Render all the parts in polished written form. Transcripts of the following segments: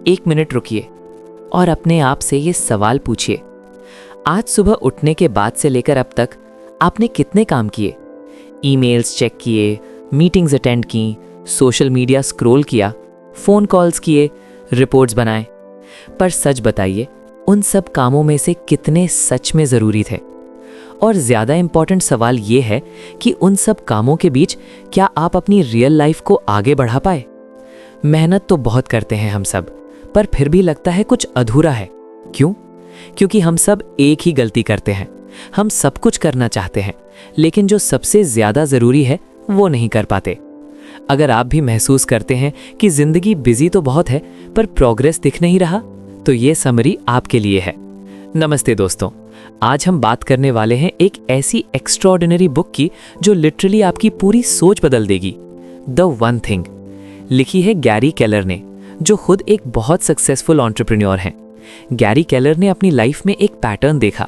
एक मिनट रुकिए और अपने आप से ये सवाल पूछिए, आज सुबह उठने के बाद से लेकर अब तक आपने कितने काम किए? ईमेल्स चेक किए, मीटिंग्स अटेंड की, सोशल मीडिया स्क्रॉल किया, फ़ोन कॉल्स किए, रिपोर्ट्स बनाए। पर सच बताइए, उन सब कामों में से कितने सच में ज़रूरी थे? और ज़्यादा इम्पॉर्टेंट सवाल ये है कि उन सब कामों के बीच क्या आप अपनी रियल लाइफ को आगे बढ़ा पाए? मेहनत तो बहुत करते हैं हम सब, पर फिर भी लगता है कुछ अधूरा है। क्यों? क्योंकि हम सब एक ही गलती करते हैं। हम सब कुछ करना चाहते हैं, लेकिन जो सबसे ज़्यादा ज़रूरी है वो नहीं कर पाते। अगर आप भी महसूस करते हैं कि ज़िंदगी बिजी तो बहुत है पर प्रोग्रेस दिख नहीं रहा, तो ये समरी आपके लिए है। नमस्ते दोस्तों, आज हम बात करने वाले हैं एक ऐसी एक्स्ट्राऑर्डिनरी बुक की जो लिटरली आपकी पूरी सोच बदल देगी। द वन थिंग लिखी है गैरी केलर ने, जो खुद एक बहुत सक्सेसफुल एंटरप्रेन्योर हैं। गैरी केलर ने अपनी लाइफ में एक पैटर्न देखा।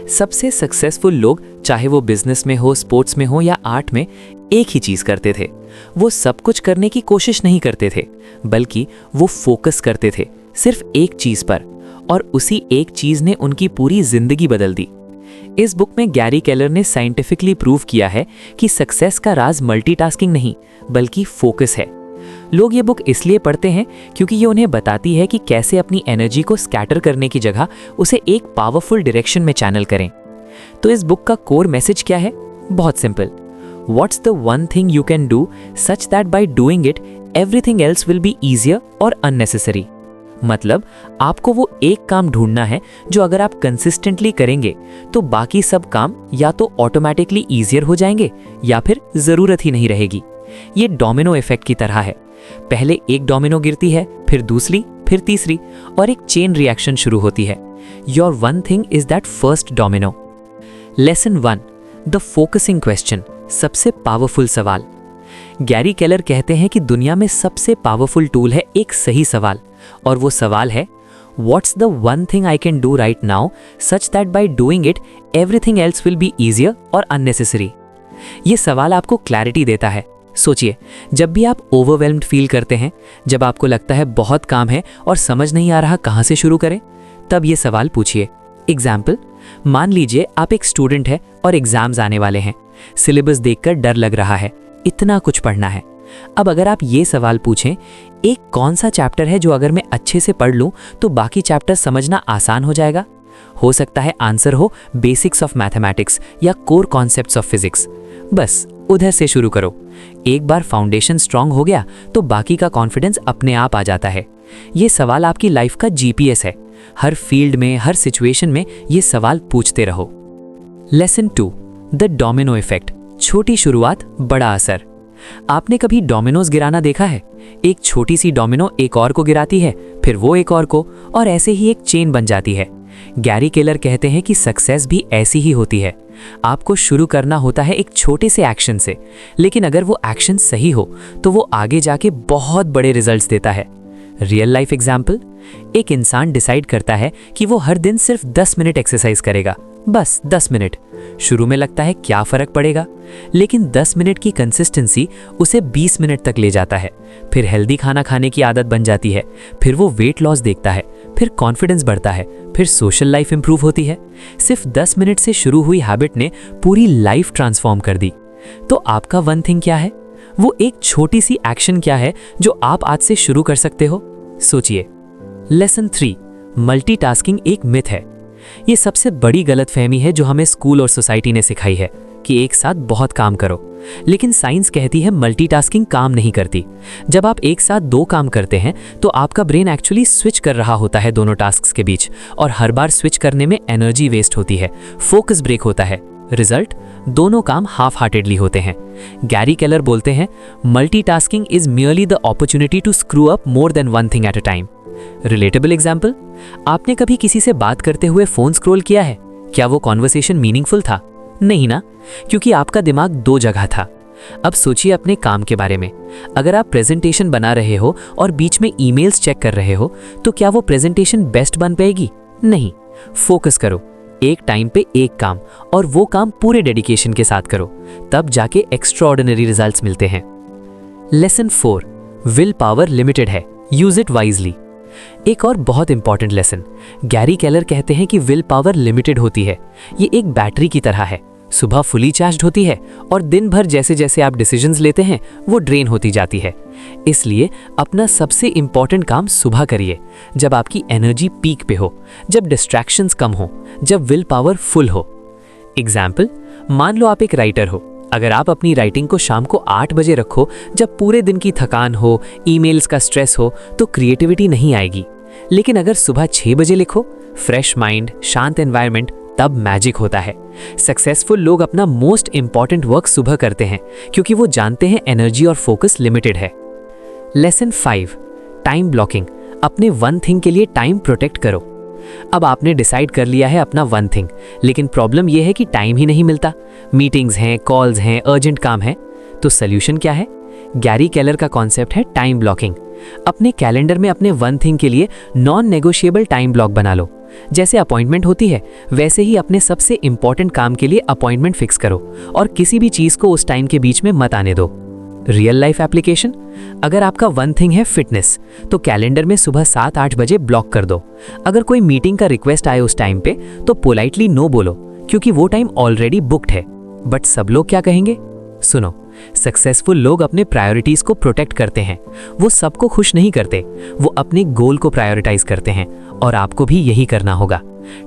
सबसे सक्सेसफुल लोग, चाहे वो बिजनेस में हो, स्पोर्ट्स में हो या आर्ट में, एक ही चीज़ करते थे। वो सब कुछ करने की कोशिश नहीं करते थे, बल्कि वो फोकस करते थे सिर्फ एक चीज़ पर, और उसी एक चीज़ ने उनकी पूरी जिंदगी बदल दी। इस बुक में गैरी केलर ने साइंटिफिकली प्रूव किया है कि सक्सेस का राज मल्टीटास्किंग नहीं बल्कि फोकस है। लोग ये बुक इसलिए पढ़ते हैं क्योंकि ये उन्हें बताती है कि कैसे अपनी एनर्जी को स्कैटर करने की जगह उसे एक पावरफुल डायरेक्शन में चैनल करें। तो इस बुक का कोर मैसेज क्या है? बहुत simple. What's the one thing you can do such that by doing it everything else will be easier और अननेसेसरी। मतलब आपको वो एक काम ढूंढना है जो अगर आप कंसिस्टेंटली करेंगे तो बाकी सब काम या तो ऑटोमेटिकली ईजियर हो जाएंगे या फिर ज़रूरत ही नहीं रहेगी। ये डोमिनो इफेक्ट की तरह है। पहले एक डोमिनो गिरती है, फिर दूसरी, फिर तीसरी, और एक चेन रिएक्शन शुरू होती है। Your one thing is that first domino. Lesson 1, the focusing question, सबसे पावरफुल सवाल। गैरी केलर कहते हैं कि दुनिया में सबसे पावरफुल टूल है एक सही सवाल, और वो सवाल है what's the one thing I can do right now such that by doing it everything else will be easier और अननेसेसरी। ये सवाल आपको क्लैरिटी देता है। सोचिए, जब भी आप ओवरवेल्म्ड फील करते हैं, जब आपको लगता है बहुत काम है और समझ नहीं आ रहा कहाँ से शुरू करें, तब ये सवाल पूछिए। एग्जाम्पल, मान लीजिए आप एक स्टूडेंट है और एग्जाम्स आने वाले हैं। सिलेबस देखकर डर लग रहा है, इतना कुछ पढ़ना है। अब अगर आप ये सवाल पूछें, एक कौन सा चैप्टर है जो अगर मैं अच्छे से पढ़ लूँ तो बाकी चैप्टर समझना आसान हो जाएगा? हो सकता है आंसर हो बेसिक्स ऑफ मैथमेटिक्स या कोर कॉन्सेप्ट्स ऑफ फिजिक्स। बस उधर से शुरू करो। एक बार फाउंडेशन स्ट्रांग हो गया तो बाकी का कॉन्फिडेंस अपने आप आ जाता है। ये सवाल आपकी लाइफ का जीपीएस है। हर फील्ड में, हर सिचुएशन में ये सवाल पूछते रहो। लेसन 2, द डोमिनो इफेक्ट, छोटी शुरुआत, बड़ा असर। आपने कभी डोमिनोज गिराना देखा है? एक छोटी सी डोमिनो एक और को गिराती है, फिर वो एक और को, और ऐसे ही एक चेन बन जाती है। गैरी केलर कहते हैं कि सक्सेस भी ऐसी ही होती है। आपको शुरू करना होता है एक छोटे से एक्शन से, लेकिन अगर वो एक्शन सही हो तो वो आगे जाके बहुत बड़े रिजल्ट्स देता है। रियल लाइफ एग्जाम्पल, एक इंसान डिसाइड करता है कि वो हर दिन सिर्फ 10 मिनट एक्सरसाइज करेगा, बस 10 मिनट। शुरू में लगता है क्या फ़र्क पड़ेगा, लेकिन 10 मिनट की कंसिस्टेंसी उसे 20 मिनट तक ले जाता है। फिर हेल्दी खाना खाने की आदत बन जाती है, फिर वो वेट लॉस देखता है, फिर कॉन्फिडेंस बढ़ता है, फिर सोशल लाइफ इंप्रूव होती है। सिर्फ 10 मिनट से शुरू हुई हैबिट ने पूरी लाइफ ट्रांसफॉर्म कर दी। तो आपका वन थिंग क्या है? वो एक छोटी सी एक्शन क्या है जो आप आज से शुरू कर सकते हो? सोचिए। लेसन 3, मल्टीटास्किंग एक मिथ है। ये सबसे बड़ी गलतफहमी है जो हमें स्कूल और सोसाइटी ने सिखाई है कि एक साथ बहुत काम करो, लेकिन साइंस कहती है मल्टीटास्किंग काम नहीं करती। जब आप एक साथ 2 काम करते हैं तो आपका ब्रेन एक्चुअली स्विच कर रहा होता है दोनों टास्क्स के बीच, और हर बार स्विच करने में एनर्जी वेस्ट होती है, फोकस ब्रेक होता है। रिजल्ट, दोनों काम हाफ हार्टेडली होते हैं। गैरी केलर बोलते हैं multitasking is merely the opportunity to screw up more than one thing at a time. Relatable example, आपने कभी किसी से बात करते हुए फोन स्क्रॉल किया है? क्या वो कॉन्वर्सेशन मीनिंगफुल था? नहीं ना, क्योंकि आपका दिमाग 2 जगह था। अब सोचिए अपने काम के बारे में। अगर आप प्रेजेंटेशन बना रहे हो और बीच में ईमेल्स चेक कर रहे हो, तो क्या वो प्रेजेंटेशन बेस्ट बन पाएगी? नहीं। फोकस करो, एक टाइम पे एक काम, और वो काम पूरे डेडिकेशन के साथ करो, तब जाके एक्स्ट्राऑर्डिनरी रिजल्ट्स मिलते हैं। लेसन 4, विल पावर लिमिटेड है, यूज इट वाइजली। एक और बहुत इंपॉर्टेंट लेसन, गैरी केलर कहते हैं कि विल पावर लिमिटेड होती है। ये एक बैटरी की तरह है, सुबह फुली चार्ज होती है और दिन भर जैसे जैसे आप डिसीजंस लेते हैं वो ड्रेन होती जाती है। इसलिए अपना सबसे इंपॉर्टेंट काम सुबह करिए, जब आपकी एनर्जी पीक पे हो, जब डिस्ट्रैक्शंस कम हो, जब विल पावर फुल हो। एग्जाम्पल, मान लो आप एक राइटर हो। अगर आप अपनी राइटिंग को शाम को 8 बजे रखो, जब पूरे दिन की थकान हो, ईमेल्स का स्ट्रेस हो, तो क्रिएटिविटी नहीं आएगी। लेकिन अगर सुबह 6 बजे लिखो, फ्रेश माइंड, शांत एनवायरनमेंट, तब मैजिक होता है। सक्सेसफुल लोग अपना मोस्ट इंपॉर्टेंट वर्क सुबह करते हैं क्योंकि वो जानते हैं एनर्जी और फोकस लिमिटेड है। Lesson 5, time blocking. अपने वन थिंग के लिए टाइम प्रोटेक्ट करो। अब आपने डिसाइड कर लिया है अपना वन थिंग, लेकिन प्रॉब्लम यह है कि टाइम ही नहीं मिलता। मीटिंग्स हैं, कॉल्स हैं, अर्जेंट काम है। तो सोल्यूशन क्या है? गैरी केलर का कॉन्सेप्ट है टाइम ब्लॉकिंग। अपने कैलेंडर में अपने वन थिंग के लिए नॉन नेगोशिएबल टाइम ब्लॉक बना लो। जैसे अपॉइंटमेंट होती है, वैसे ही अपने सबसे इंपॉर्टेंट काम के लिए अपॉइंटमेंट फिक्स करो और किसी भी चीज को उस टाइम के बीच में मत आने दो। रियल लाइफ एप्लीकेशन, अगर आपका वन थिंग है फिटनेस, तो कैलेंडर में सुबह 7-8 बजे ब्लॉक कर दो। अगर कोई मीटिंग का रिक्वेस्ट आए उस टाइम पे, तो पोलाइटली नो बोलो क्योंकि वो टाइम ऑलरेडी बुक्ड है। बट सब लोग क्या कहेंगे? सुनो, सक्सेसफुल लोग अपने प्रायोरिटीज को प्रोटेक्ट करते हैं। वो सबको खुश नहीं करते, वो अपने गोल को प्रायोरिटाइज करते हैं और आपको भी यही करना होगा।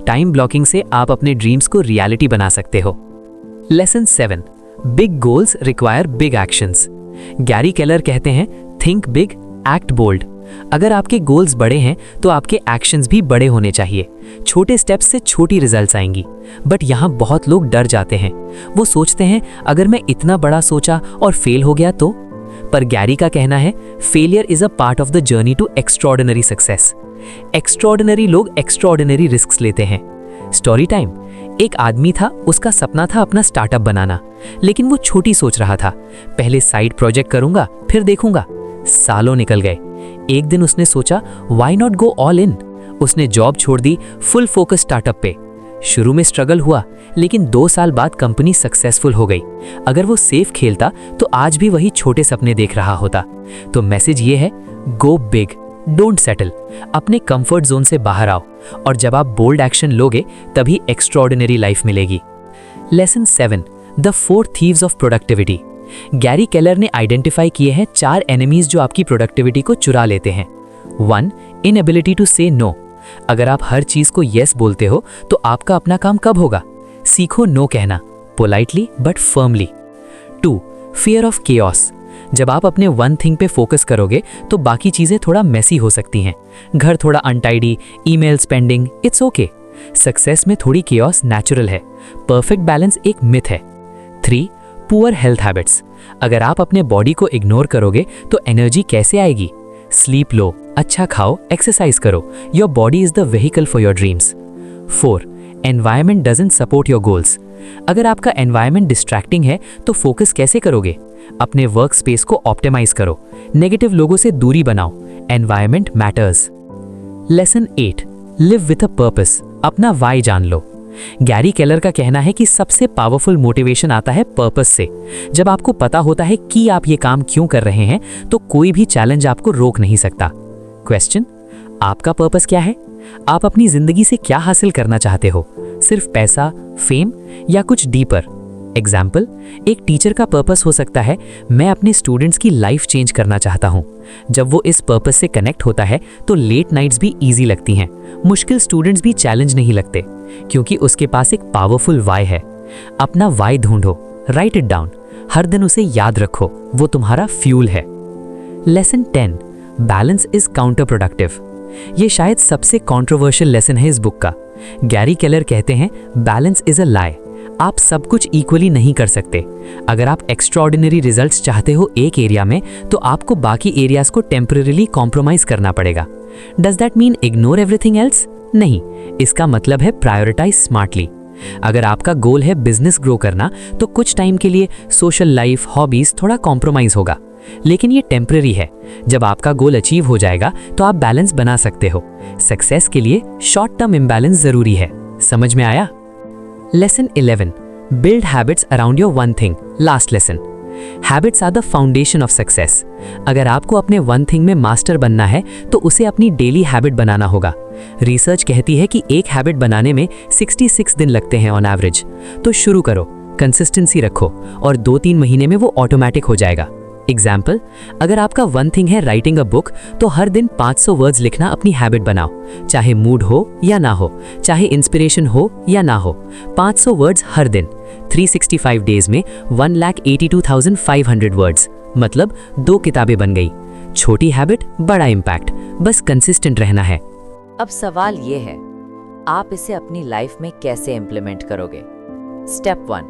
टाइम ब्लॉकिंग से आप अपने ड्रीम्स को रियलिटी बना सकते हो। Lesson 7, big goals require big actions. Gary Keller कहते हैं, थिंक बिग, एक्ट बोल्ड। अगर आपके गोल्स बड़े हैं तो आपके एक्शंस भी बड़े होने चाहिए। छोटे स्टेप्स से छोटी रिजल्ट्स आएंगी। बट यहाँ बहुत लोग डर जाते हैं। वो सोचते हैं अगर मैं इतना बड़ा सोचा और फेल हो गया तो? पर गैरी का कहना है, failure is a part of the journey to extraordinary success. Extraordinary लोग एक्स्ट्रॉर्डिनरी रिस्क्स लेते हैं। स्टोरी टाइम, एक आदमी था, उसका सपना था अपना स्टार्टअप बनाना, लेकिन वो छोटी सोच रहा था। पहले साइड प्रोजेक्ट करूंगा, फिर देखूंगा। सालों निकल गए। एक दिन उसने सोचा, why not go all in. उसने जॉब छोड़ दी, फुल फोकस स्टार्टअप पे। शुरू में स्ट्रगल हुआ, लेकिन 2 साल बाद कंपनी सक्सेसफुल हो गई। अगर वो सेफ खेलता तो आज भी वही छोटे सपने देख रहा होता। तो मैसेज ये है, गो बिग, डोंट सेटल। अपने कंफर्ट जोन से बाहर आओ और जब आप बोल्ड एक्शन लोगे तभी एक्स्ट्रॉर्डिनरी लाइफ मिलेगी। Lesson 7, the 4 thieves of productivity. Gary Keller ने आइडेंटिफाई किए हैं 4 एनिमीज जो आपकी प्रोडक्टिविटी को चुरा लेते हैं। 1, इनएबिलिटी टू से नो। अगर आप हर चीज को यस बोलते हो तो आपका अपना काम कब होगा? सीखो नो कहना, politely but firmly. 2, fear of chaos. जब आप अपने वन थिंग पे फोकस करोगे तो बाकी चीजें थोड़ा मेसी हो सकती हैं। घर थोड़ा untidy, emails pending, it's okay. Success में थोड़ी केओस नेचुरल है। परफेक्ट बैलेंस एक मिथ है। 3, पुअर हेल्थ हैबिट्स। अगर आप अपने बॉडी को इग्नोर करोगे तो एनर्जी कैसे आएगी? स्लीप लो, अच्छा खाओ, एक्सरसाइज करो। Your body is the vehicle for your dreams. 4, environment doesn't support your goals. अगर आपका एनवायरनमेंट डिस्ट्रैक्टिंग है तो फोकस कैसे करोगे? अपने वर्क स्पेस को ऑप्टिमाइज करो, नेगेटिव लोगों से दूरी बनाओ। Environment matters. Lesson 8, live with a purpose. अपना वाई जान लो। गैरी केलर का कहना है कि सबसे पावरफुल मोटिवेशन आता है पर्पस से। जब आपको पता होता है कि आप ये काम क्यों कर रहे हैं तो कोई भी चैलेंज आपको रोक नहीं सकता। क्वेश्चन, आपका पर्पस क्या है? आप अपनी जिंदगी से क्या हासिल करना चाहते हो? सिर्फ पैसा, फेम या कुछ डीपर? एग्जाम्पल, एक टीचर का पर्पस हो सकता है, मैं अपने स्टूडेंट्स की लाइफ चेंज करना चाहता हूँ। जब वो इस पर्पस से कनेक्ट होता है तो लेट नाइट्स भी इजी लगती हैं, मुश्किल स्टूडेंट्स भी चैलेंज नहीं लगते, क्योंकि उसके पास एक पावरफुल वाई है। अपना वाई ढूंढो, राइट इट डाउन, हर दिन उसे याद रखो, वो तुम्हारा फ्यूल है। Lesson 10, balance is counter productive. ये शायद सबसे कंट्रोवर्शियल लेसन है इस बुक का। गैरी केलर कहते हैं, बैलेंस इज अ लाई। आप सब कुछ इक्वली नहीं कर सकते। अगर आप एक्स्ट्रॉर्डिनरी रिजल्ट्स चाहते हो एक एरिया में तो आपको बाकी एरियाज को टेम्पररीली कॉम्प्रोमाइज करना पड़ेगा। Does that mean ignore everything else? नहीं, इसका मतलब है प्रायोरिटाइज स्मार्टली। अगर आपका गोल है बिजनेस ग्रो करना तो कुछ टाइम के लिए सोशल लाइफ, हॉबीज थोड़ा कॉम्प्रोमाइज होगा, लेकिन ये टेम्पररी है। जब आपका गोल अचीव हो जाएगा तो आप बैलेंस बना सकते हो। सक्सेस के लिए शॉर्ट टर्म इम्बैलेंस जरूरी है। समझ में आया? Lesson 11, build habits around your one thing. Last lesson. Habits are the foundation of success. अगर आपको अपने वन थिंग में मास्टर बनना है तो उसे अपनी डेली हैबिट बनाना होगा। रिसर्च कहती है कि एक हैबिट बनाने में 66 दिन लगते हैं ऑन एवरेज। तो शुरू करो, कंसिस्टेंसी रखो और 2-3 महीने में वो ऑटोमेटिक हो जाएगा। एग्जाम्पल, अगर आपका वन थिंग है राइटिंग अ बुक, तो हर दिन 500 वर्ड्स लिखना अपनी हैबिट बनाओ। चाहे मूड हो या ना हो, चाहे इंस्पिरेशन हो या ना हो, 500 वर्ड्स हर दिन। 365 डेज में 1,82,500 वर्ड्स, मतलब 2 किताबें बन गई। छोटी हैबिट, बड़ा इम्पैक्ट, बस कंसिस्टेंट रहना है। अब सवाल ये है, आप इसे अपनी लाइफ में कैसे इम्प्लीमेंट करोगे? स्टेप 1,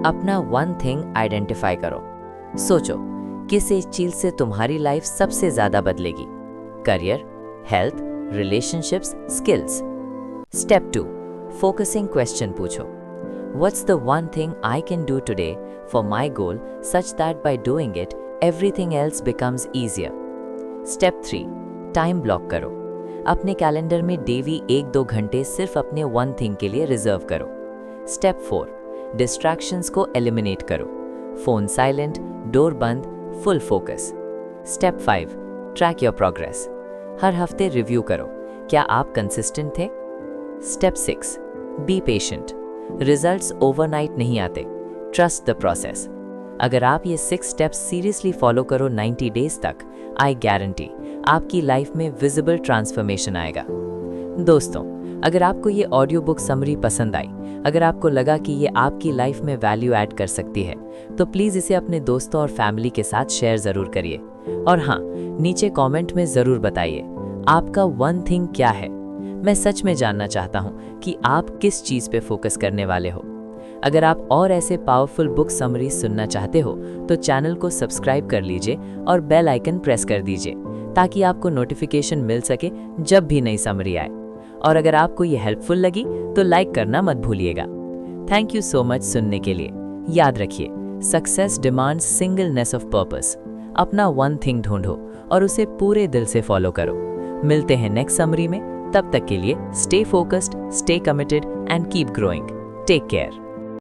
अपना वन थिंग आइडेंटिफाई करो। सोचो, किस एक चीज से तुम्हारी लाइफ सबसे ज्यादा बदलेगी? Career, health, relationships, skills. Step 2, focusing question पूछो। What's the one thing I can do today for my goal such that by doing it everything else becomes easier. Step 3, time block करो। अपने calendar में daily 1-2 घंटे सिर्फ अपने one thing के लिए reserve करो। स्टेप 4, डिस्ट्रैक्शंस को एलिमिनेट करो। फोन साइलेंट, डोर बंद, full focus. Step 5, track your progress. हर हफ्ते रिव्यू करो, क्या आप कंसिस्टेंट थे? Step 6, be patient. Results overnight नहीं आते, ट्रस्ट द प्रोसेस। अगर आप ये 6 स्टेप्स सीरियसली फॉलो करो 90 डेज तक, आई गारंटी आपकी लाइफ में विजिबल ट्रांसफॉर्मेशन आएगा। दोस्तों, अगर आपको ये ऑडियो बुक समरी पसंद आई, अगर आपको लगा कि ये आपकी लाइफ में वैल्यू ऐड कर सकती है, तो प्लीज़ इसे अपने दोस्तों और फैमिली के साथ शेयर ज़रूर करिए। और हाँ, नीचे कमेंट में ज़रूर बताइए आपका वन थिंग क्या है। मैं सच में जानना चाहता हूँ कि आप किस चीज़ पे फोकस करने वाले हो। अगर आप और ऐसे पावरफुल बुक समरी सुनना चाहते हो तो चैनल को सब्सक्राइब कर लीजिए और बेल आइकन प्रेस कर दीजिए ताकि आपको नोटिफिकेशन मिल सके जब भी नई समरी आए। और अगर आपको ये हेल्पफुल लगी तो लाइक करना मत भूलिएगा। थैंक यू सो मच सुनने के लिए। याद रखिए, success demands singleness of purpose. अपना वन थिंग ढूंढो और उसे पूरे दिल से फॉलो करो। मिलते हैं नेक्स्ट समरी में, तब तक के लिए stay focused, stay committed and keep growing. Take care.